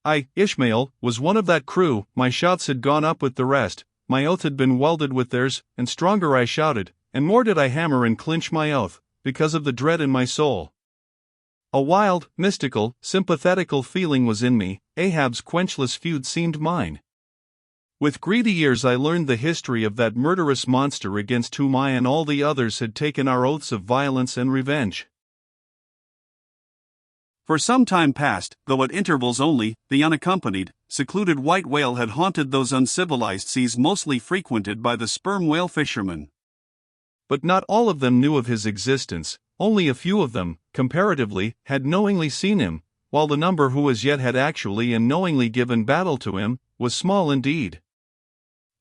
I, Ishmael, was one of that crew. My shouts had gone up with the rest, my oath had been welded with theirs, and stronger I shouted, and more did I hammer and clinch my oath, because of the dread in my soul. A wild, mystical, sympathetical feeling was in me. Ahab's quenchless feud seemed mine. With greedy ears I learned the history of that murderous monster against whom I and all the others had taken our oaths of violence and revenge. For some time past, though at intervals only, the unaccompanied, secluded white whale had haunted those uncivilized seas mostly frequented by the sperm whale fishermen. But not all of them knew of his existence. Only a few of them, comparatively, had knowingly seen him, while the number who as yet had actually and knowingly given battle to him was small indeed.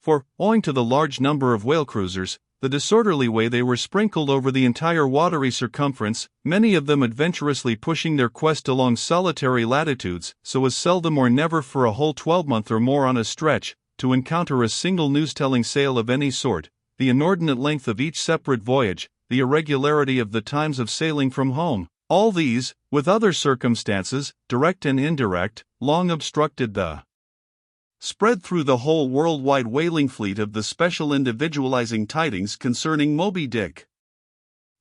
For, owing to the large number of whale cruisers, the disorderly way they were sprinkled over the entire watery circumference, many of them adventurously pushing their quest along solitary latitudes, so as seldom or never for a whole 12-month or more on a stretch, to encounter a single news-telling sail of any sort, the inordinate length of each separate voyage, the irregularity of the times of sailing from home, all these, with other circumstances, direct and indirect, long obstructed the spread through the whole worldwide whaling fleet of the special individualizing tidings concerning Moby Dick.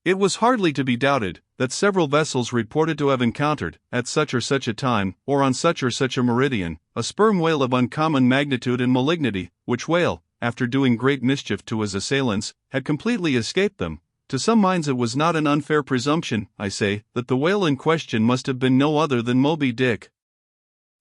It was hardly to be doubted that several vessels reported to have encountered, at such or such a time, or on such or such a meridian, a sperm whale of uncommon magnitude and malignity, which whale, after doing great mischief to his assailants, had completely escaped them. To some minds it was not an unfair presumption, I say, that the whale in question must have been no other than Moby Dick.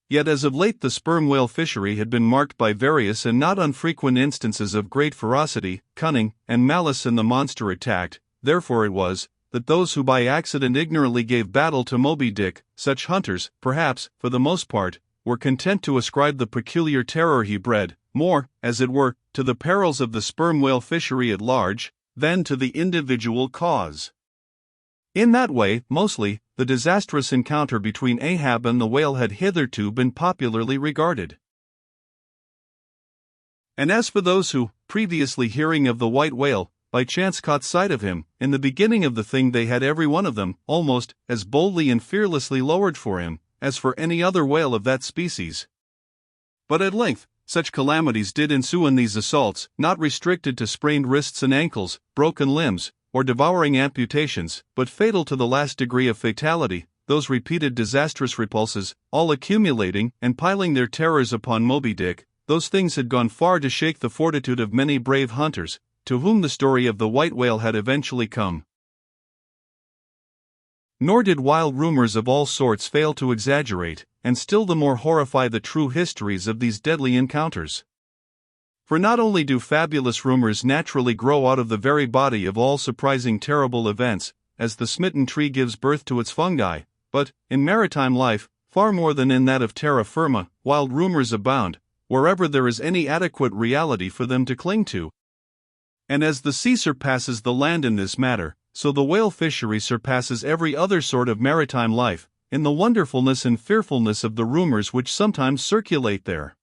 Yet as of late the sperm whale fishery had been marked by various and not unfrequent instances of great ferocity, cunning, and malice in the monster attacked. Therefore it was that those who by accident ignorantly gave battle to Moby Dick, such hunters, perhaps, for the most part, were content to ascribe the peculiar terror he bred, more, as it were, to the perils of the sperm whale fishery at large, than to the individual cause. In that way, mostly, the disastrous encounter between Ahab and the whale had hitherto been popularly regarded. And as for those who, previously hearing of the white whale, by chance caught sight of him, in the beginning of the thing they had every one of them, almost, as boldly and fearlessly lowered for him, as for any other whale of that species. But at length, such calamities did ensue in these assaults, not restricted to sprained wrists and ankles, broken limbs, or devouring amputations, but fatal to the last degree of fatality, those repeated disastrous repulses, all accumulating and piling their terrors upon Moby Dick, those things had gone far to shake the fortitude of many brave hunters, to whom the story of the white whale had eventually come. Nor did wild rumors of all sorts fail to exaggerate, and still the more horrify the true histories of these deadly encounters. For not only do fabulous rumors naturally grow out of the very body of all surprising terrible events, as the smitten tree gives birth to its fungi, but, in maritime life, far more than in that of terra firma, wild rumors abound, wherever there is any adequate reality for them to cling to. And as the sea surpasses the land in this matter, so the whale fishery surpasses every other sort of maritime life, in the wonderfulness and fearfulness of the rumors which sometimes circulate there.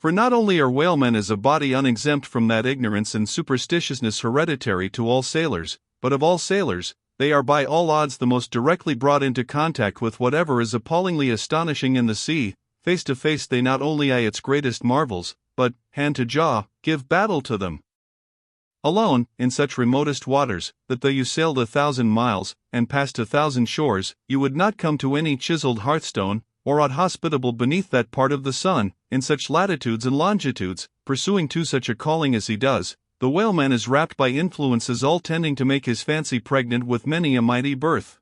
For not only are whalemen as a body unexempt from that ignorance and superstitiousness hereditary to all sailors, but of all sailors, they are by all odds the most directly brought into contact with whatever is appallingly astonishing in the sea. Face to face they not only eye its greatest marvels, but, hand to jaw, give battle to them. Alone, in such remotest waters, that though you sailed 1,000 miles, and passed 1,000 shores, you would not come to any chiseled hearthstone, or aught hospitable beneath that part of the sun, in such latitudes and longitudes, pursuing to such a calling as he does, the whaleman is wrapped by influences all tending to make his fancy pregnant with many a mighty birth.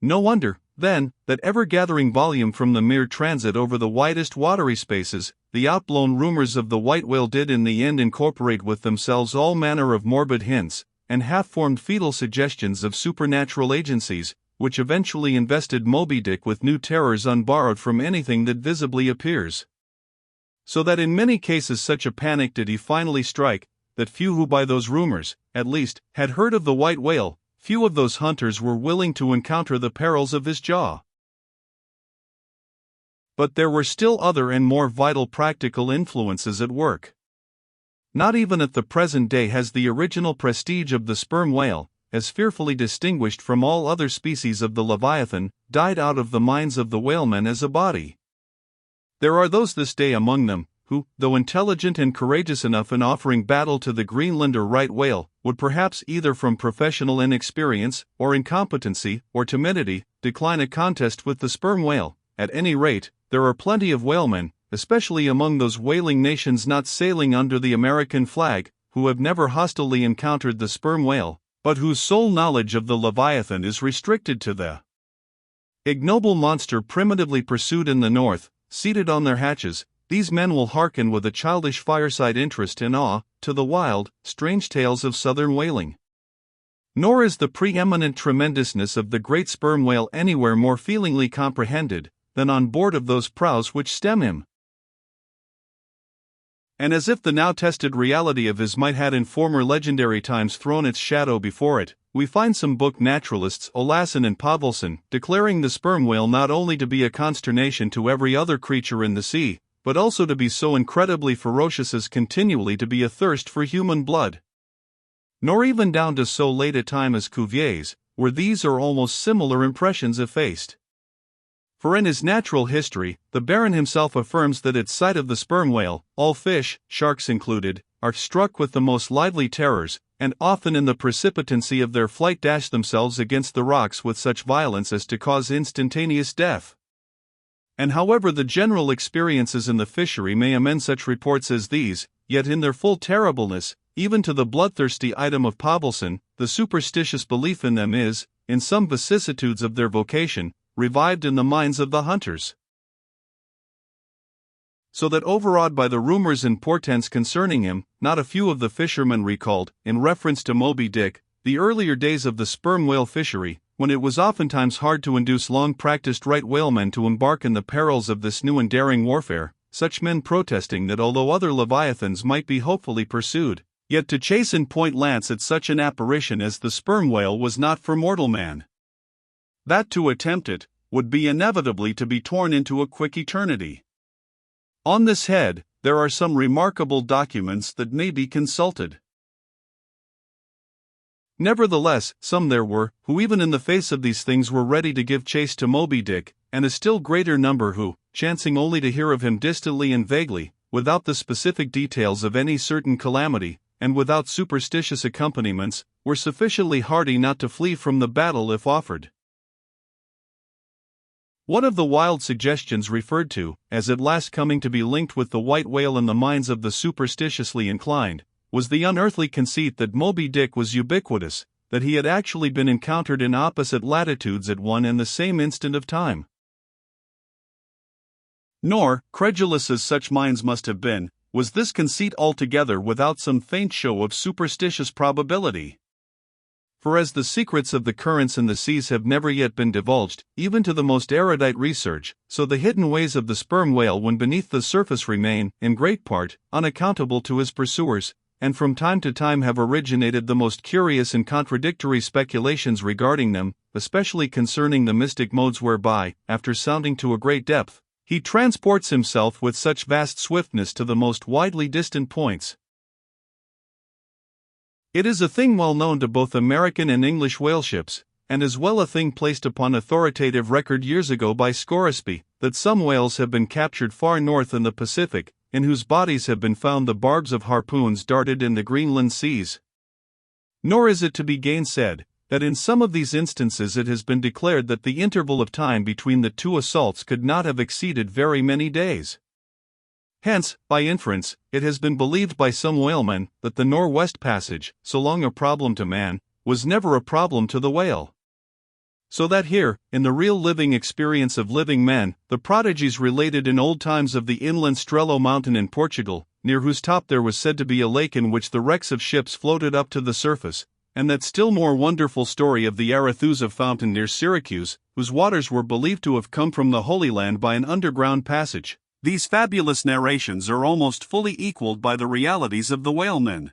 No wonder, then, that ever-gathering volume from the mere transit over the widest watery spaces, the outblown rumors of the white whale did in the end incorporate with themselves all manner of morbid hints, and half-formed fetal suggestions of supernatural agencies, which eventually invested Moby Dick with new terrors unborrowed from anything that visibly appears. So that in many cases such a panic did he finally strike, that few who by those rumors, at least, had heard of the white whale, few of those hunters were willing to encounter the perils of his jaw. But there were still other and more vital practical influences at work. Not even at the present day has the original prestige of the sperm whale, as fearfully distinguished from all other species of the leviathan, died out of the minds of the whalemen as a body. There are those this day among them, who, though intelligent and courageous enough in offering battle to the Greenland or right whale, would perhaps either from professional inexperience, or incompetency, or timidity, decline a contest with the sperm whale. At any rate, there are plenty of whalemen, especially among those whaling nations not sailing under the American flag, who have never hostilely encountered the sperm whale, but whose sole knowledge of the leviathan is restricted to the ignoble monster primitively pursued in the north. Seated on their hatches, these men will hearken with a childish fireside interest and awe to the wild, strange tales of southern whaling. Nor is the preeminent tremendousness of the great sperm whale anywhere more feelingly comprehended than on board of those prows which stem him. And as if the now tested reality of his might had in former legendary times thrown its shadow before it, we find some book naturalists, Olassen and Pavelsson, declaring the sperm whale not only to be a consternation to every other creature in the sea, but also to be so incredibly ferocious as continually to be athirst for human blood. Nor even down to so late a time as Cuvier's, were these or almost similar impressions effaced. For in his Natural History, the Baron himself affirms that at sight of the sperm whale, all fish, sharks included, are struck with the most lively terrors, and often in the precipitancy of their flight dash themselves against the rocks with such violence as to cause instantaneous death. And however the general experiences in the fishery may amend such reports as these, yet in their full terribleness, even to the bloodthirsty item of Pavelsson, the superstitious belief in them is, in some vicissitudes of their vocation, revived in the minds of the hunters. So that overawed by the rumors and portents concerning him, not a few of the fishermen recalled, in reference to Moby Dick, the earlier days of the sperm whale fishery, when it was oftentimes hard to induce long-practiced right whalemen to embark in the perils of this new and daring warfare, such men protesting that although other leviathans might be hopefully pursued, yet to chase and point lance at such an apparition as the sperm whale was not for mortal man. That to attempt it, would be inevitably to be torn into a quick eternity. On this head, there are some remarkable documents that may be consulted. Nevertheless, some there were, who even in the face of these things were ready to give chase to Moby Dick, and a still greater number who, chancing only to hear of him distantly and vaguely, without the specific details of any certain calamity, and without superstitious accompaniments, were sufficiently hardy not to flee from the battle if offered. One of the wild suggestions referred to, as at last coming to be linked with the white whale in the minds of the superstitiously inclined, was the unearthly conceit that Moby Dick was ubiquitous, that he had actually been encountered in opposite latitudes at one and the same instant of time. Nor, credulous as such minds must have been, was this conceit altogether without some faint show of superstitious probability. For as the secrets of the currents and the seas have never yet been divulged, even to the most erudite research, so the hidden ways of the sperm whale when beneath the surface remain, in great part, unaccountable to his pursuers, and from time to time have originated the most curious and contradictory speculations regarding them, especially concerning the mystic modes whereby, after sounding to a great depth, he transports himself with such vast swiftness to the most widely distant points. It is a thing well known to both American and English whale ships, and as well a thing placed upon authoritative record years ago by Scoresby, that some whales have been captured far north in the Pacific, in whose bodies have been found the barbs of harpoons darted in the Greenland seas. Nor is it to be gainsaid, that in some of these instances it has been declared that the interval of time between the two assaults could not have exceeded very many days. Hence, by inference, it has been believed by some whalemen that the Northwest Passage, so long a problem to man, was never a problem to the whale. So that here, in the real living experience of living men, the prodigies related in old times of the inland Strelo mountain in Portugal, near whose top there was said to be a lake in which the wrecks of ships floated up to the surface, and that still more wonderful story of the Arethusa fountain near Syracuse, whose waters were believed to have come from the Holy Land by an underground passage. These fabulous narrations are almost fully equaled by the realities of the whalemen.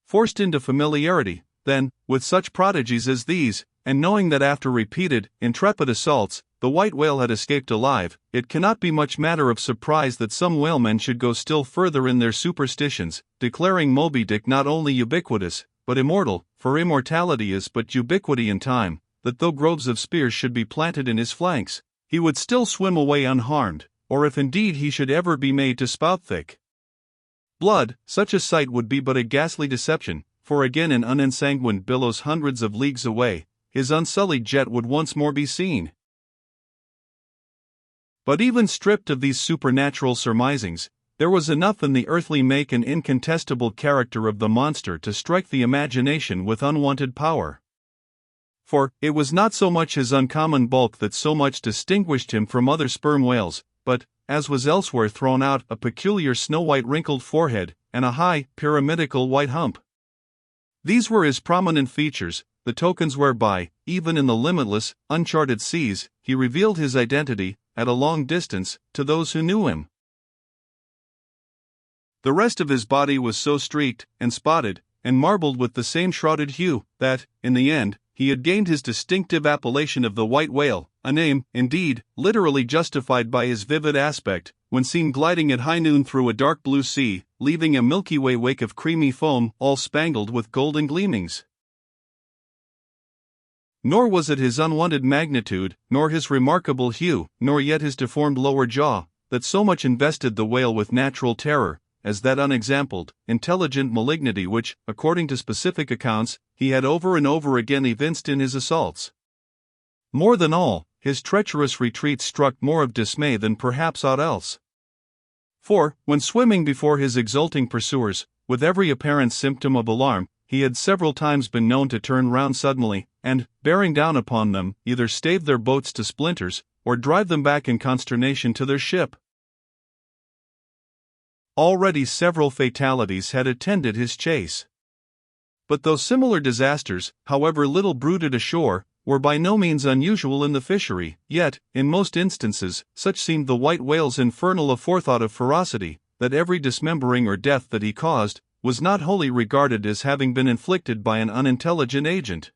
Forced into familiarity, then, with such prodigies as these, and knowing that after repeated, intrepid assaults, the white whale had escaped alive, it cannot be much matter of surprise that some whalemen should go still further in their superstitions, declaring Moby Dick not only ubiquitous, but immortal, for immortality is but ubiquity in time, that though groves of spears should be planted in his flanks, he would still swim away unharmed, or if indeed he should ever be made to spout thick blood, such a sight would be but a ghastly deception, for again in unensanguined billows hundreds of leagues away, his unsullied jet would once more be seen. But even stripped of these supernatural surmisings, there was enough in the earthly make and incontestable character of the monster to strike the imagination with unwonted power. For, it was not so much his uncommon bulk that so much distinguished him from other sperm whales, but, as was elsewhere thrown out, a peculiar snow-white wrinkled forehead, and a high, pyramidical white hump. These were his prominent features, the tokens whereby, even in the limitless, uncharted seas, he revealed his identity, at a long distance, to those who knew him. The rest of his body was so streaked, and spotted, and marbled with the same shrouded hue, that, in the end, he had gained his distinctive appellation of the white whale, a name, indeed, literally justified by his vivid aspect, when seen gliding at high noon through a dark blue sea, leaving a Milky Way wake of creamy foam, all spangled with golden gleamings. Nor was it his unwonted magnitude, nor his remarkable hue, nor yet his deformed lower jaw, that so much invested the whale with natural terror, as that unexampled, intelligent malignity which, according to specific accounts, he had over and over again evinced in his assaults. More than all, his treacherous retreats struck more of dismay than perhaps aught else. For, when swimming before his exulting pursuers, with every apparent symptom of alarm, he had several times been known to turn round suddenly, and, bearing down upon them, either stave their boats to splinters, or drive them back in consternation to their ship. Already several fatalities had attended his chase. But though similar disasters, however little bruited ashore, were by no means unusual in the fishery, yet, in most instances, such seemed the white whale's infernal aforethought of ferocity, that every dismembering or death that he caused, was not wholly regarded as having been inflicted by an unintelligent agent.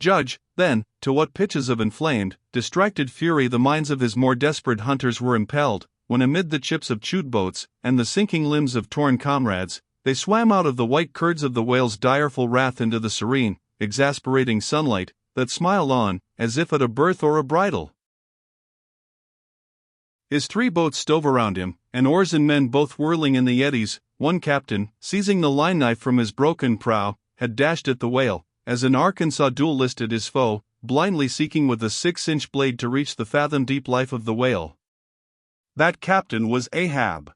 Judge, then, to what pitches of inflamed, distracted fury the minds of his more desperate hunters were impelled, when amid the chips of chewed boats, and the sinking limbs of torn comrades, they swam out of the white curds of the whale's direful wrath into the serene, exasperating sunlight, that smiled on, as if at a birth or a bridal. His 3 boats stove around him, and oars and men both whirling in the eddies. One captain, seizing the line knife from his broken prow, had dashed at the whale, as an Arkansas duelist at his foe, blindly seeking with a 6-inch blade to reach the fathom-deep life of the whale. That captain was Ahab.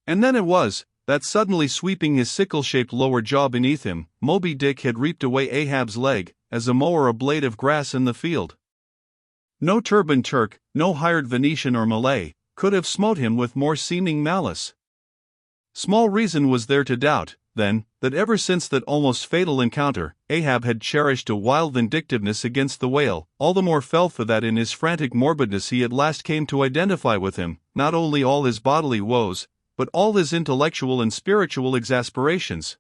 And then it was, that suddenly sweeping his sickle-shaped lower jaw beneath him, Moby Dick had reaped away Ahab's leg, as a mower a blade of grass in the field. No turbaned Turk, no hired Venetian or Malay, could have smote him with more seeming malice. Small reason was there to doubt, then, that ever since that almost fatal encounter, Ahab had cherished a wild vindictiveness against the whale, all the more fell for that in his frantic morbidness he at last came to identify with him, not only all his bodily woes, but all his intellectual and spiritual exasperations.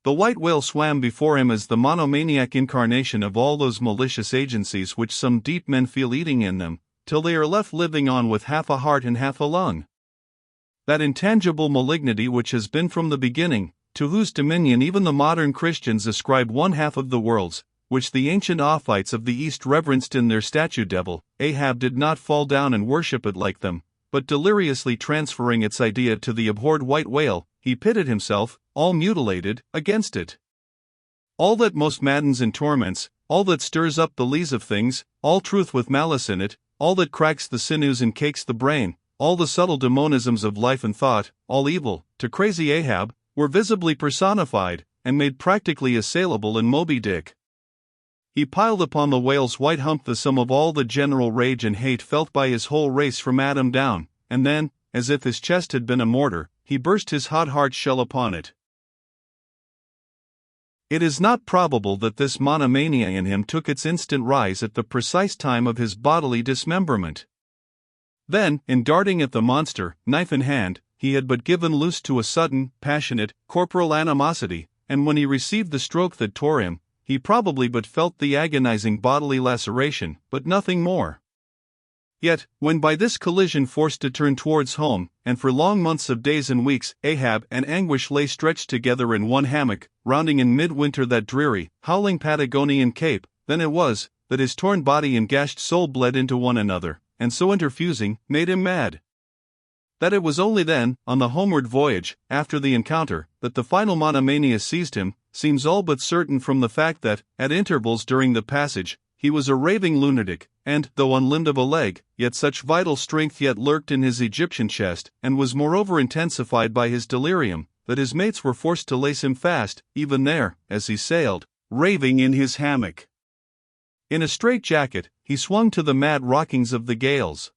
The white whale swam before him as the monomaniac incarnation of all those malicious agencies which some deep men feel eating in them, till they are left living on with half a heart and half a lung. That intangible malignity which has been from the beginning, to whose dominion even the modern Christians ascribe one half of the worlds, which the ancient Ophites of the East reverenced in their statue devil, Ahab did not fall down and worship it like them, but deliriously transferring its idea to the abhorred white whale, he pitted himself, all mutilated, against it. All that most maddens and torments, all that stirs up the lees of things, all truth with malice in it, all that cracks the sinews and cakes the brain, all the subtle demonisms of life and thought, all evil, to crazy Ahab, were visibly personified, and made practically assailable in Moby Dick. He piled upon the whale's white hump the sum of all the general rage and hate felt by his whole race from Adam down, and then, as if his chest had been a mortar, he burst his hot heart shell upon it. It is not probable that this monomania in him took its instant rise at the precise time of his bodily dismemberment. Then, in darting at the monster, knife in hand, he had but given loose to a sudden, passionate, corporal animosity, and when he received the stroke that tore him, he probably but felt the agonizing bodily laceration, but nothing more. Yet, when by this collision forced to turn towards home, and for long months of days and weeks, Ahab and Anguish lay stretched together in one hammock, rounding in midwinter that dreary, howling Patagonian cape, then it was that his torn body and gashed soul bled into one another, and so interfusing, made him mad. That it was only then, on the homeward voyage, after the encounter, that the final monomania seized him, seems all but certain from the fact that, at intervals during the passage, he was a raving lunatic, and, though unlimbed of a leg, yet such vital strength yet lurked in his Egyptian chest, and was moreover intensified by his delirium, that his mates were forced to lace him fast, even there, as he sailed, raving in his hammock. In a straitjacket, he swung to the mad rockings of the gales.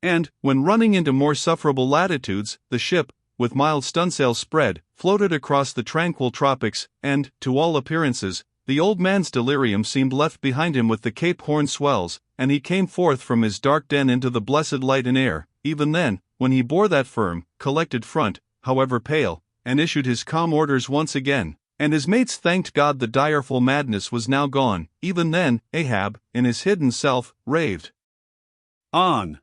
And, when running into more sufferable latitudes, the ship, with mild stunsails spread, floated across the tranquil tropics, and, to all appearances, the old man's delirium seemed left behind him with the Cape Horn swells, and he came forth from his dark den into the blessed light and air, even then, when he bore that firm, collected front, however pale, and issued his calm orders once again, and his mates thanked God the direful madness was now gone. Even then, Ahab, in his hidden self, raved on.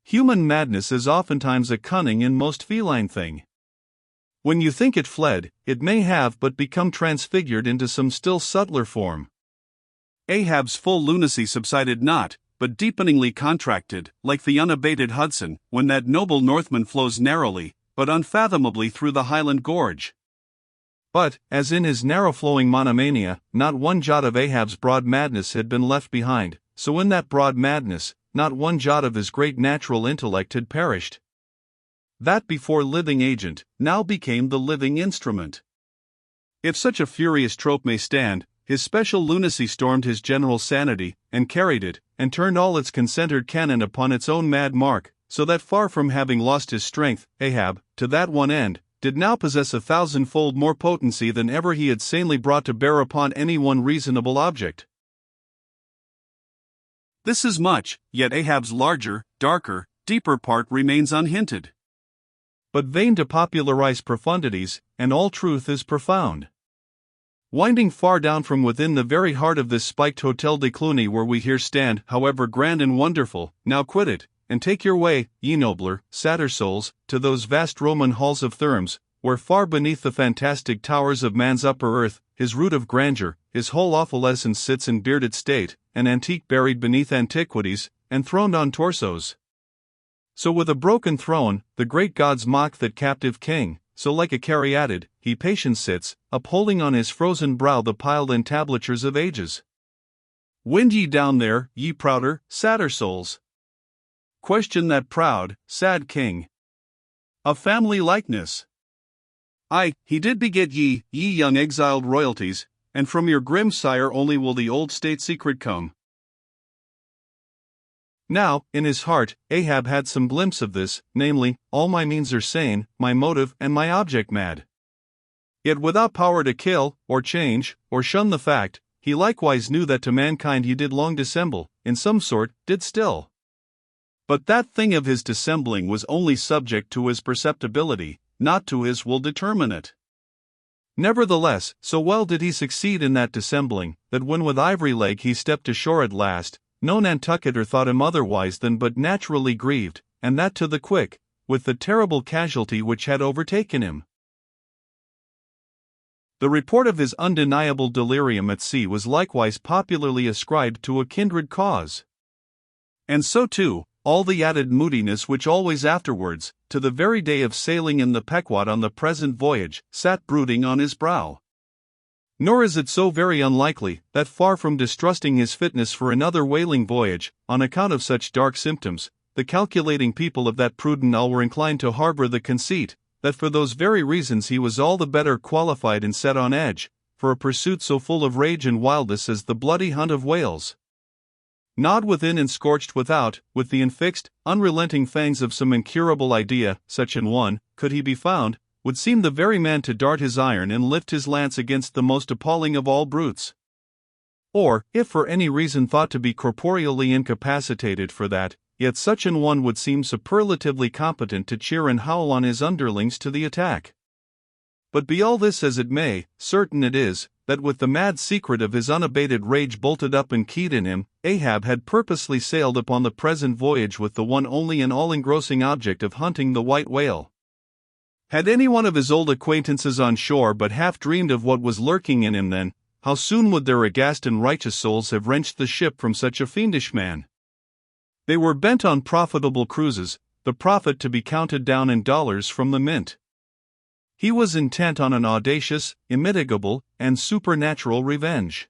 Human madness is oftentimes a cunning and most feline thing. When you think it fled, it may have but become transfigured into some still subtler form. Ahab's full lunacy subsided not, but deepeningly contracted, like the unabated Hudson, when that noble Northman flows narrowly, but unfathomably through the Highland Gorge. But, as in his narrow-flowing monomania, not one jot of Ahab's broad madness had been left behind, so in that broad madness, not one jot of his great natural intellect had perished. That before living agent, now became the living instrument. If such a furious trope may stand, his special lunacy stormed his general sanity, and carried it, and turned all its concentred cannon upon its own mad mark, so that far from having lost his strength, Ahab, to that one end, did now possess 1,000-fold more potency than ever he had sanely brought to bear upon any one reasonable object. This is much, yet Ahab's larger, darker, deeper part remains unhinted. But vain to popularize profundities, and all truth is profound. Winding far down from within the very heart of this spiked Hotel de Cluny where we here stand, however grand and wonderful, now quit it, and take your way, ye nobler, sadder souls, to those vast Roman halls of Thermes, where far beneath the fantastic towers of man's upper earth, his root of grandeur, his whole awful essence sits in bearded state, an antique buried beneath antiquities, enthroned on torsos. So with a broken throne, the great gods mock that captive king, so like a caryatid, he patient sits, upholding on his frozen brow the piled entablatures of ages. Wind ye down there, ye prouder, sadder souls. Question that proud, sad king. A family likeness. Aye, he did beget ye young exiled royalties, and from your grim sire only will the old state secret come. Now, in his heart, Ahab had some glimpse of this, namely, all my means are sane, my motive and my object mad. Yet without power to kill, or change, or shun the fact, he likewise knew that to mankind he did long dissemble, in some sort, did still. But that thing of his dissembling was only subject to his perceptibility, not to his will determinate. Nevertheless, so well did he succeed in that dissembling, that when with ivory leg he stepped ashore at last, no Nantucketer thought him otherwise than but naturally grieved, and that to the quick, with the terrible casualty which had overtaken him. The report of his undeniable delirium at sea was likewise popularly ascribed to a kindred cause. And so too, all the added moodiness which always afterwards, to the very day of sailing in the Pequod on the present voyage, sat brooding on his brow. Nor is it so very unlikely, that far from distrusting his fitness for another whaling voyage, on account of such dark symptoms, the calculating people of that prudent isle were inclined to harbor the conceit, that for those very reasons he was all the better qualified and set on edge, for a pursuit so full of rage and wildness as the bloody hunt of whales. Gnawed within and scorched without, with the infixed, unrelenting fangs of some incurable idea, such an one, could he be found, would seem the very man to dart his iron and lift his lance against the most appalling of all brutes. Or, if for any reason thought to be corporeally incapacitated for that, yet such an one would seem superlatively competent to cheer and howl on his underlings to the attack. But be all this as it may, certain it is, that with the mad secret of his unabated rage bolted up and keyed in him, Ahab had purposely sailed upon the present voyage with the one only and all-engrossing object of hunting the white whale. Had any one of his old acquaintances on shore but half dreamed of what was lurking in him then, how soon would their aghast and righteous souls have wrenched the ship from such a fiendish man? They were bent on profitable cruises, the profit to be counted down in dollars from the mint. He was intent on an audacious, immitigable, and supernatural revenge.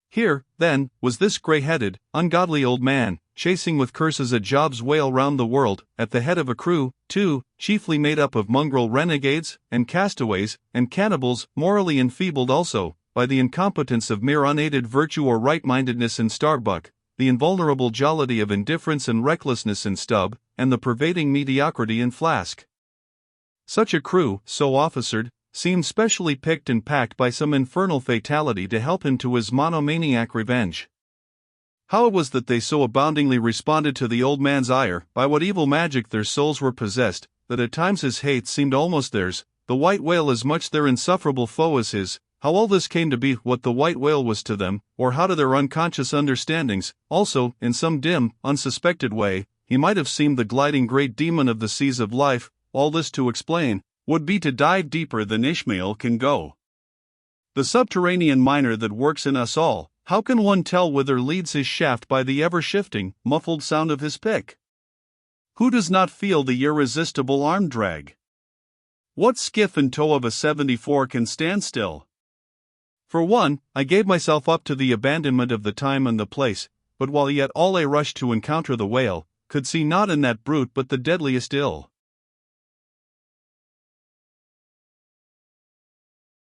Here, then, was this grey-headed, ungodly old man, chasing with curses a Job's whale round the world, at the head of a crew, too, chiefly made up of mongrel renegades, and castaways, and cannibals, morally enfeebled also, by the incompetence of mere unaided virtue or right-mindedness in Starbuck, the invulnerable jollity of indifference and recklessness in Stubb, and the pervading mediocrity in Flask. Such a crew, so officered, seemed specially picked and packed by some infernal fatality to help him to his monomaniac revenge. How it was that they so aboundingly responded to the old man's ire, by what evil magic their souls were possessed, that at times his hate seemed almost theirs, the white whale as much their insufferable foe as his, how all this came to be what the white whale was to them, or how to their unconscious understandings, also, in some dim, unsuspected way, he might have seemed the gliding great demon of the seas of life, all this to explain, would be to dive deeper than Ishmael can go. The subterranean miner that works in us all, how can one tell whither leads his shaft by the ever-shifting, muffled sound of his pick? Who does not feel the irresistible arm drag? What skiff in tow of a 74 can stand still? For one, I gave myself up to the abandonment of the time and the place, but while yet all I rushed to encounter the whale, could see naught in that brute but the deadliest ill.